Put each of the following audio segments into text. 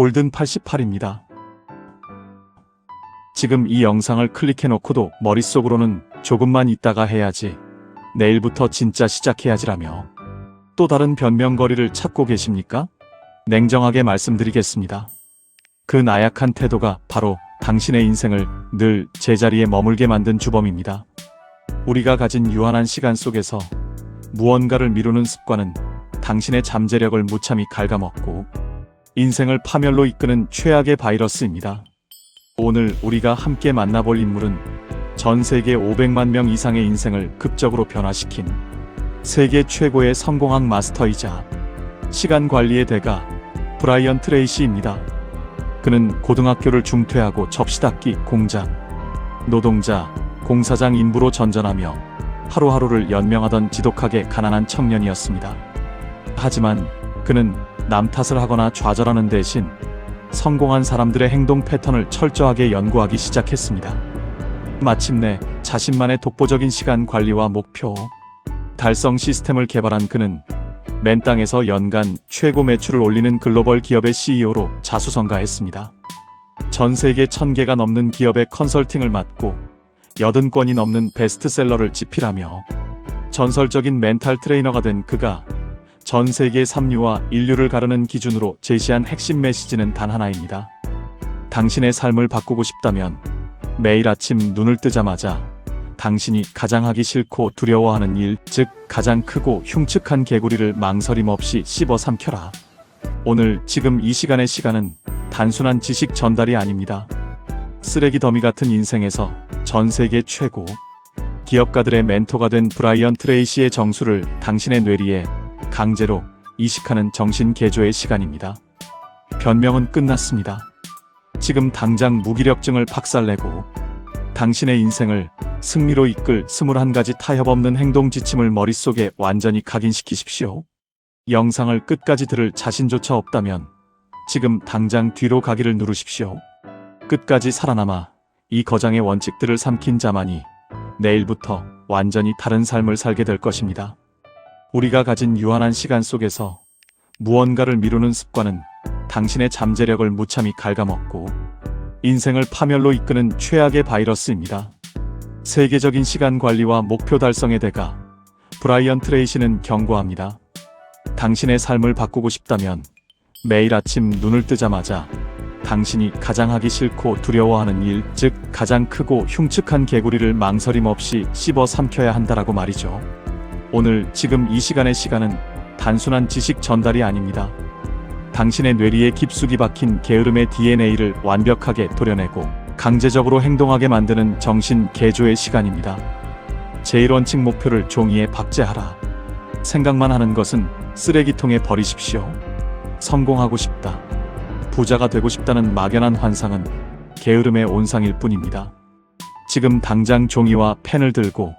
골든 88입니다. 지금 이 영상을 클릭해놓고도 머릿속으로는 조금만 있다가 해야지, 내일부터 진짜 시작해야지라며 또 다른 변명거리를 찾고 계십니까? 냉정하게 말씀드리겠습니다. 그 나약한 태도가 바로 당신의 인생을 늘 제자리에 머물게 만든 주범입니다. 우리가 가진 유한한 시간 속에서 무언가를 미루는 습관은 당신의 잠재력을 무참히 갉아먹고 인생을 파멸로 이끄는 최악의 바이러스입니다. 오늘 우리가 함께 만나볼 인물은 전 세계 500만 명 이상의 인생을 극적으로 변화시킨 세계 최고의 성공학 마스터이자 시간 관리의 대가 브라이언 트레이시입니다. 그는 고등학교를 중퇴하고 접시닦기, 공장, 노동자, 공사장 인부로 전전하며 하루하루를 연명하던 지독하게 가난한 청년이었습니다. 하지만 그는 남 탓을 하거나 좌절하는 대신 성공한 사람들의 행동 패턴을 철저하게 연구하기 시작했습니다. 마침내 자신만의 독보적인 시간 관리와 목표 달성 시스템을 개발한 그는 맨 땅에서 연간 최고 매출을 올리는 글로벌 기업의 CEO로 자수성가했습니다. 전 세계 1000개가 넘는 기업의 컨설팅을 맡고 80권이 넘는 베스트셀러를 집필하며 전설적인 멘탈 트레이너가 된 그가 전 세계 삼류와 인류를 가르는 기준으로 제시한 핵심 메시지는 단 하나입니다. 당신의 삶을 바꾸고 싶다면 매일 아침 눈을 뜨자마자 당신이 가장 하기 싫고 두려워하는 일, 즉 가장 크고 흉측한 개구리를 망설임 없이 씹어 삼켜라. 오늘 지금 이 시간의 시간은 단순한 지식 전달이 아닙니다. 쓰레기 더미 같은 인생에서 전 세계 최고 기업가들의 멘토가 된 브라이언 트레이시의 정수를 당신의 뇌리에 강제로 이식하는 정신 개조의 시간입니다. 변명은 끝났습니다. 지금 당장 무기력증을 박살내고 당신의 인생을 승리로 이끌 21가지 타협 없는 행동 지침을 머릿속에 완전히 각인시키십시오. 영상을 끝까지 들을 자신조차 없다면 지금 당장 뒤로 가기를 누르십시오. 끝까지 살아남아 이 거장의 원칙들을 삼킨 자만이 내일부터 완전히 다른 삶을 살게 될 것입니다. 우리가 가진 유한한 시간 속에서 무언가를 미루는 습관은 당신의 잠재력을 무참히 갉아먹고 인생을 파멸로 이끄는 최악의 바이러스입니다. 세계적인 시간 관리와 목표 달성의 대가 브라이언 트레이시는 경고합니다. 당신의 삶을 바꾸고 싶다면 매일 아침 눈을 뜨자마자 당신이 가장 하기 싫고 두려워하는 일, 즉 가장 크고 흉측한 개구리를 망설임 없이 씹어 삼켜야 한다라고 말이죠. 오늘 지금 이 시간의 시간은 단순한 지식 전달이 아닙니다. 당신의 뇌리에 깊숙이 박힌 게으름의 DNA를 완벽하게 도려내고 강제적으로 행동하게 만드는 정신 개조의 시간입니다. 제1원칙 목표를 종이에 박제하라. 생각만 하는 것은 쓰레기통에 버리십시오. 성공하고 싶다, 부자가 되고 싶다는 막연한 환상은 게으름의 온상일 뿐입니다. 지금 당장 종이와 펜을 들고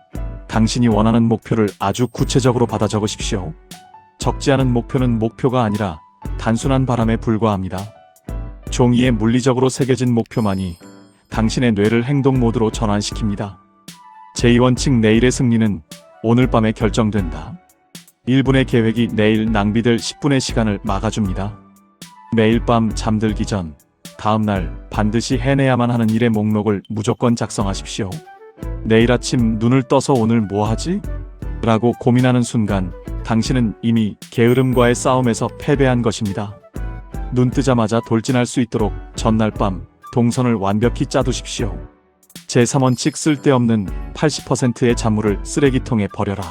당신이 원하는 목표를 아주 구체적으로 받아 적으십시오. 적지 않은 목표는 목표가 아니라 단순한 바람에 불과합니다. 종이에 물리적으로 새겨진 목표만이 당신의 뇌를 행동 모드로 전환시킵니다. 제2원칙 내일의 승리는 오늘 밤에 결정된다. 1분의 계획이 내일 낭비될 10분의 시간을 막아줍니다. 매일 밤 잠들기 전 다음날 반드시 해내야만 하는 일의 목록을 무조건 작성하십시오. 내일 아침 눈을 떠서 오늘 뭐 하지? 라고 고민하는 순간 당신은 이미 게으름과의 싸움에서 패배한 것입니다. 눈 뜨자마자 돌진할 수 있도록 전날 밤 동선을 완벽히 짜두십시오. 제3원칙 쓸데없는 80%의 작물을 쓰레기통에 버려라.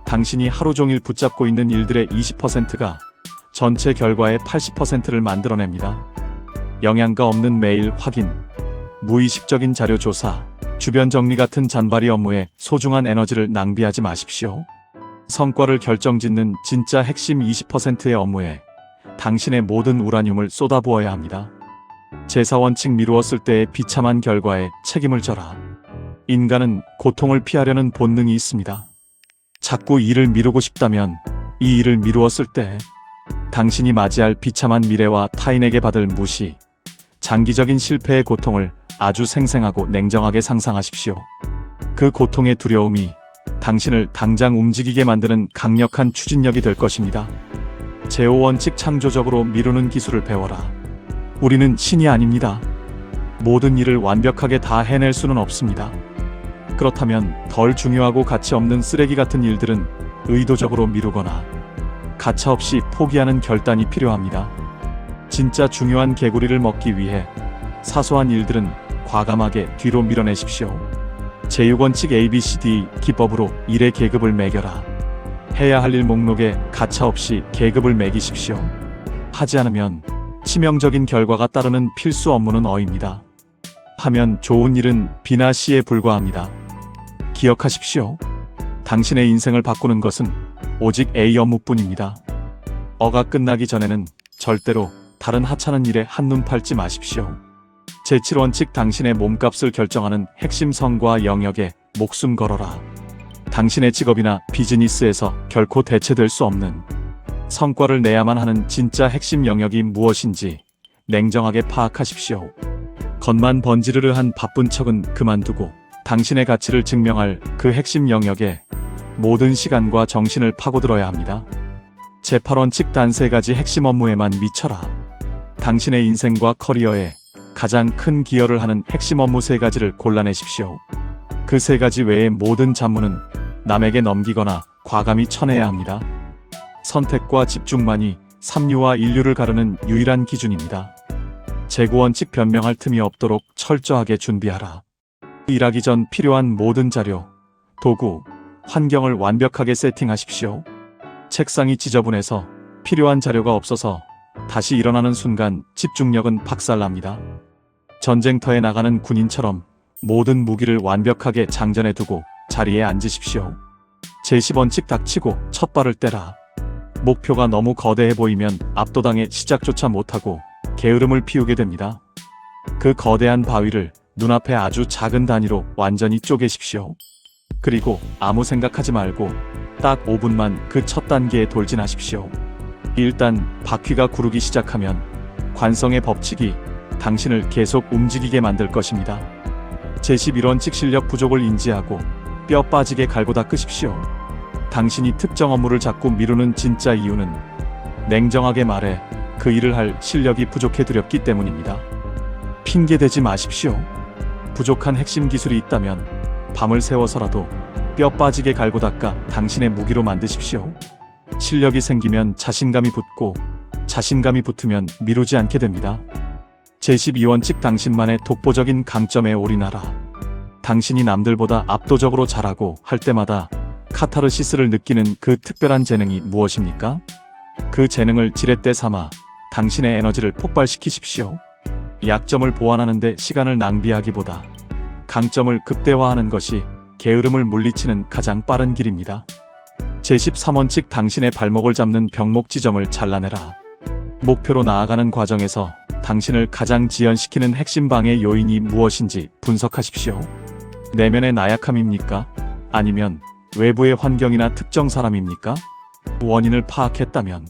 당신이 하루 종일 붙잡고 있는 일들의 20%가 전체 결과의 80%를 만들어냅니다. 영양가 없는 메일 확인, 무의식적인 자료 조사, 주변 정리 같은 잔바리 업무에 소중한 에너지를 낭비하지 마십시오. 성과를 결정짓는 진짜 핵심 20%의 업무에 당신의 모든 우라늄을 쏟아부어야 합니다. 제4원칙 미루었을 때의 비참한 결과에 책임을 져라. 인간은 고통을 피하려는 본능이 있습니다. 자꾸 일을 미루고 싶다면 이 일을 미루었을 때 당신이 맞이할 비참한 미래와 타인에게 받을 무시, 장기적인 실패의 고통을 아주 생생하고 냉정하게 상상하십시오. 그 고통의 두려움이 당신을 당장 움직이게 만드는 강력한 추진력이 될 것입니다. 제5원칙 창조적으로 미루는 기술을 배워라. 우리는 신이 아닙니다. 모든 일을 완벽하게 다 해낼 수는 없습니다. 그렇다면 덜 중요하고 가치 없는 쓰레기 같은 일들은 의도적으로 미루거나 가차없이 포기하는 결단이 필요합니다. 진짜 중요한 개구리를 먹기 위해 사소한 일들은 과감하게 뒤로 밀어내십시오. 제6원칙 ABCD 기법으로 일의 계급을 매겨라. 해야 할 일 목록에 가차없이 계급을 매기십시오. 하지 않으면 치명적인 결과가 따르는 필수 업무는 어입니다. 하면 좋은 일은 비나 시에 불과합니다. 기억하십시오. 당신의 인생을 바꾸는 것은 오직 A 업무뿐입니다. 어가 끝나기 전에는 절대로 다른 하찮은 일에 한눈 팔지 마십시오. 제7원칙 당신의 몸값을 결정하는 핵심 성과 영역에 목숨 걸어라. 당신의 직업이나 비즈니스에서 결코 대체될 수 없는 성과를 내야만 하는 진짜 핵심 영역이 무엇인지 냉정하게 파악하십시오. 겉만 번지르르한 바쁜 척은 그만두고 당신의 가치를 증명할 그 핵심 영역에 모든 시간과 정신을 파고들어야 합니다. 제8원칙 단 3가지 핵심 업무에만 미쳐라. 당신의 인생과 커리어에 가장 큰 기여를 하는 핵심 업무 3가지를 골라내십시오. 그 3가지 외의 모든 잡무는 남에게 넘기거나 과감히 쳐내야 합니다. 선택과 집중만이 삼류와 인류를 가르는 유일한 기준입니다. 제9원칙 변명할 틈이 없도록 철저하게 준비하라. 일하기 전 필요한 모든 자료, 도구, 환경을 완벽하게 세팅하십시오. 책상이 지저분해서 필요한 자료가 없어서 다시 일어나는 순간 집중력은 박살납니다. 전쟁터에 나가는 군인처럼 모든 무기를 완벽하게 장전해 두고 자리에 앉으십시오. 제10원칙 닥치고 첫 발을 떼라. 목표가 너무 거대해 보이면 압도당해 시작조차 못하고 게으름을 피우게 됩니다. 그 거대한 바위를 눈앞에 아주 작은 단위로 완전히 쪼개십시오. 그리고 아무 생각하지 말고 딱 5분만 그 첫 단계에 돌진하십시오. 일단 바퀴가 구르기 시작하면 관성의 법칙이 당신을 계속 움직이게 만들 것입니다. 제11원칙 실력 부족을 인지하고 뼈 빠지게 갈고 닦으십시오. 당신이 특정 업무를 자꾸 미루는 진짜 이유는 냉정하게 말해 그 일을 할 실력이 부족해 두렵기 때문입니다. 핑계대지 마십시오. 부족한 핵심 기술이 있다면 밤을 새워서라도 뼈 빠지게 갈고 닦아 당신의 무기로 만드십시오. 실력이 생기면 자신감이 붙고 자신감이 붙으면 미루지 않게 됩니다. 제12원칙 당신만의 독보적인 강점에 올인하라. 당신이 남들보다 압도적으로 잘하고 할 때마다 카타르시스를 느끼는 그 특별한 재능이 무엇입니까? 그 재능을 지렛대 삼아 당신의 에너지를 폭발시키십시오. 약점을 보완하는 데 시간을 낭비하기보다 강점을 극대화하는 것이 게으름을 물리치는 가장 빠른 길입니다. 제13원칙 당신의 발목을 잡는 병목 지점을 잘라내라. 목표로 나아가는 과정에서 당신을 가장 지연시키는 핵심 방해 요인이 무엇인지 분석하십시오. 내면의 나약함입니까? 아니면 외부의 환경이나 특정 사람입니까? 원인을 파악했다면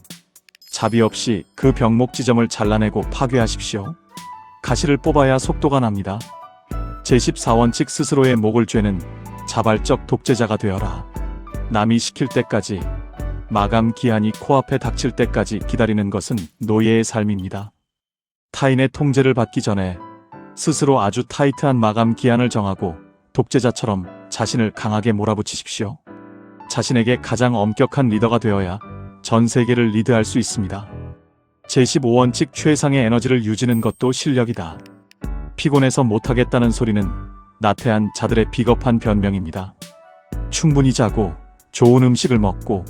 자비 없이 그 병목 지점을 잘라내고 파괴하십시오. 가시를 뽑아야 속도가 납니다. 제14원칙 스스로의 목을 쬐는 자발적 독재자가 되어라. 남이 시킬 때까지, 마감 기한이 코앞에 닥칠 때까지 기다리는 것은 노예의 삶입니다. 타인의 통제를 받기 전에 스스로 아주 타이트한 마감 기한을 정하고 독재자처럼 자신을 강하게 몰아붙이십시오. 자신에게 가장 엄격한 리더가 되어야 전 세계를 리드할 수 있습니다. 제15원칙 최상의 에너지를 유지는 것도 실력이다. 피곤해서 못하겠다는 소리는 나태한 자들의 비겁한 변명입니다. 충분히 자고 좋은 음식을 먹고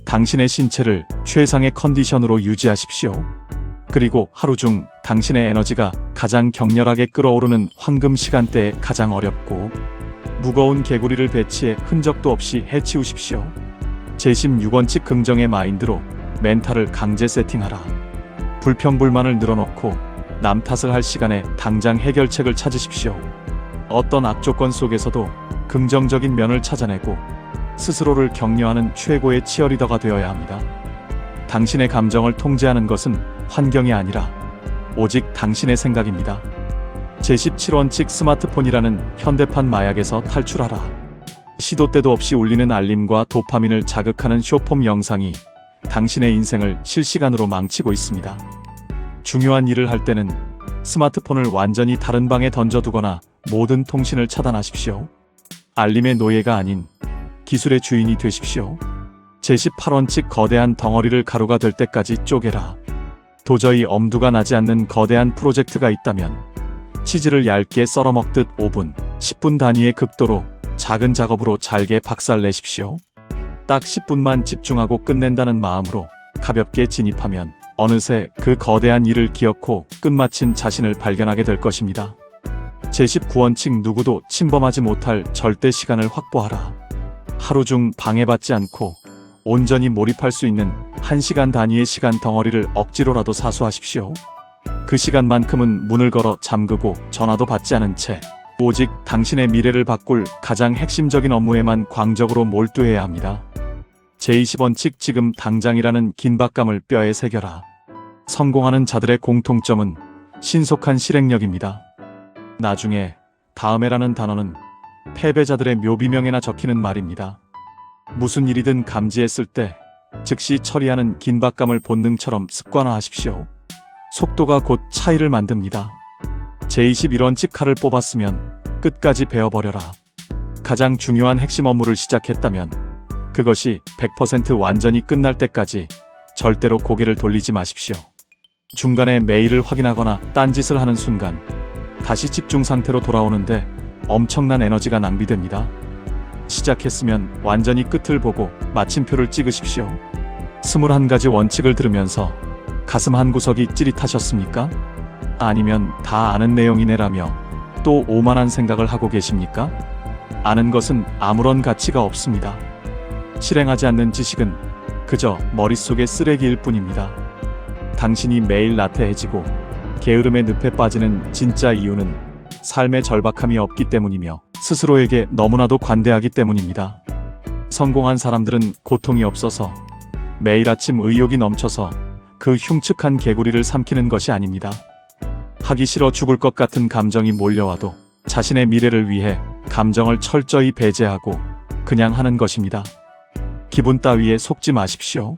당신의 신체를 최상의 컨디션으로 유지하십시오. 그리고 하루 중 당신의 에너지가 가장 격렬하게 끓어오르는 황금 시간대에 가장 어렵고 무거운 개구리를 배치해 흔적도 없이 해치우십시오. 제16원칙 긍정의 마인드로 멘탈을 강제 세팅하라. 불평불만을 늘어놓고 남 탓을 할 시간에 당장 해결책을 찾으십시오. 어떤 악조건 속에서도 긍정적인 면을 찾아내고 스스로를 격려하는 최고의 치어리더가 되어야 합니다. 당신의 감정을 통제하는 것은 환경이 아니라 오직 당신의 생각입니다. 제17원칙 스마트폰이라는 현대판 마약에서 탈출하라. 시도 때도 없이 울리는 알림과 도파민을 자극하는 쇼폼 영상이 당신의 인생을 실시간으로 망치고 있습니다. 중요한 일을 할 때는 스마트폰을 완전히 다른 방에 던져두거나 모든 통신을 차단하십시오. 알림의 노예가 아닌 기술의 주인이 되십시오. 제18원칙 거대한 덩어리를 가루가 될 때까지 쪼개라. 도저히 엄두가 나지 않는 거대한 프로젝트가 있다면 치즈를 얇게 썰어 먹듯 5분, 10분 단위의 급도로 작은 작업으로 잘게 박살내십시오. 딱 10분만 집중하고 끝낸다는 마음으로 가볍게 진입하면 어느새 그 거대한 일을 기어코 끝마친 자신을 발견하게 될 것입니다. 제19원칙 누구도 침범하지 못할 절대 시간을 확보하라. 하루 중 방해받지 않고 온전히 몰입할 수 있는 1시간 단위의 시간 덩어리를 억지로라도 사수하십시오. 그 시간만큼은 문을 걸어 잠그고 전화도 받지 않은 채 오직 당신의 미래를 바꿀 가장 핵심적인 업무에만 광적으로 몰두해야 합니다. 제20원칙 지금 당장이라는 긴박감을 뼈에 새겨라. 성공하는 자들의 공통점은 신속한 실행력입니다. 나중에, 다음에라는 단어는 패배자들의 묘비명에나 적히는 말입니다. 무슨 일이든 감지했을 때 즉시 처리하는 긴박감을 본능처럼 습관화하십시오. 속도가 곧 차이를 만듭니다. 제21원칙 칼을 뽑았으면 끝까지 베어버려라. 가장 중요한 핵심 업무를 시작했다면 그것이 100% 완전히 끝날 때까지 절대로 고개를 돌리지 마십시오. 중간에 메일을 확인하거나 딴짓을 하는 순간 다시 집중 상태로 돌아오는데 엄청난 에너지가 낭비됩니다. 시작했으면 완전히 끝을 보고 마침표를 찍으십시오. 21가지 원칙을 들으면서 가슴 한구석이 찌릿하셨습니까? 아니면 다 아는 내용이네라며 또 오만한 생각을 하고 계십니까? 아는 것은 아무런 가치가 없습니다. 실행하지 않는 지식은 그저 머릿속의 쓰레기일 뿐입니다. 당신이 매일 나태해지고 게으름의 늪에 빠지는 진짜 이유는 삶의 절박함이 없기 때문이며 스스로에게 너무나도 관대하기 때문입니다. 성공한 사람들은 고통이 없어서 매일 아침 의욕이 넘쳐서 그 흉측한 개구리를 삼키는 것이 아닙니다. 하기 싫어 죽을 것 같은 감정이 몰려와도 자신의 미래를 위해 감정을 철저히 배제하고 그냥 하는 것입니다. 기분 따위에 속지 마십시오.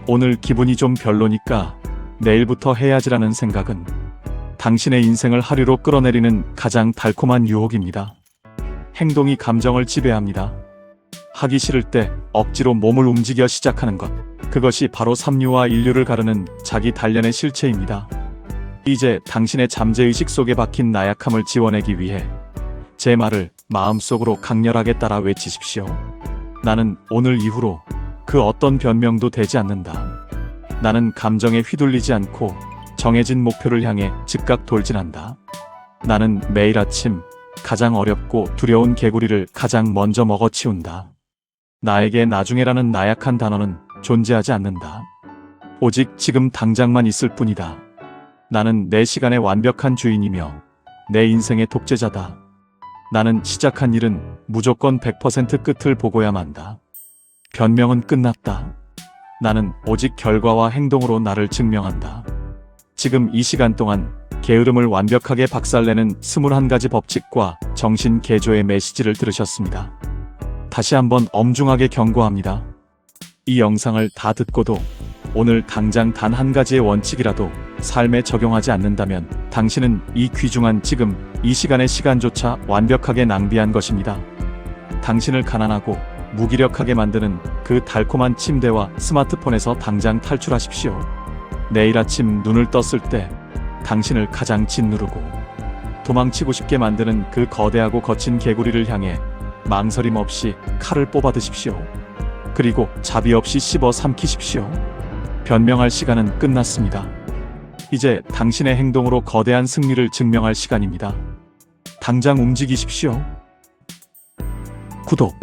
오늘 기분이 좀 별로니까 내일부터 해야지라는 생각은 당신의 인생을 하류로 끌어내리는 가장 달콤한 유혹입니다. 행동이 감정을 지배합니다. 하기 싫을 때 억지로 몸을 움직여 시작하는 것, 그것이 바로 삼류와 인류를 가르는 자기 단련의 실체입니다. 이제 당신의 잠재의식 속에 박힌 나약함을 지워내기 위해 제 말을 마음속으로 강렬하게 따라 외치십시오. 나는 오늘 이후로 그 어떤 변명도 되지 않는다. 나는 감정에 휘둘리지 않고 정해진 목표를 향해 즉각 돌진한다. 나는 매일 아침 가장 어렵고 두려운 개구리를 가장 먼저 먹어치운다. 나에게 나중에라는 나약한 단어는 존재하지 않는다. 오직 지금 당장만 있을 뿐이다. 나는 내 시간의 완벽한 주인이며 내 인생의 독재자다. 나는 시작한 일은 무조건 100% 끝을 보고야 만다. 변명은 끝났다. 나는 오직 결과와 행동으로 나를 증명한다. 지금 이 시간 동안 게으름을 완벽하게 박살내는 21가지 법칙과 정신 개조의 메시지를 들으셨습니다. 다시 한번 엄중하게 경고합니다. 이 영상을 다 듣고도 오늘 당장 단 한 가지의 원칙이라도 삶에 적용하지 않는다면 당신은 이 귀중한 지금 이 시간의 시간조차 완벽하게 낭비한 것입니다. 당신을 가난하고 무기력하게 만드는 그 달콤한 침대와 스마트폰에서 당장 탈출하십시오. 내일 아침 눈을 떴을 때 당신을 가장 짓누르고 도망치고 싶게 만드는 그 거대하고 거친 개구리를 향해 망설임 없이 칼을 뽑아 드십시오. 그리고 자비 없이 씹어 삼키십시오. 변명할 시간은 끝났습니다. 이제 당신의 행동으로 거대한 승리를 증명할 시간입니다. 당장 움직이십시오. 구독,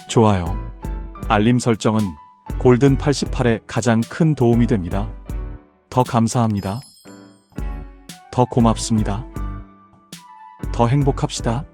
좋아요, 알림 설정은 골든 88에 가장 큰 도움이 됩니다. 더 감사합니다. 더 고맙습니다. 더 행복합시다.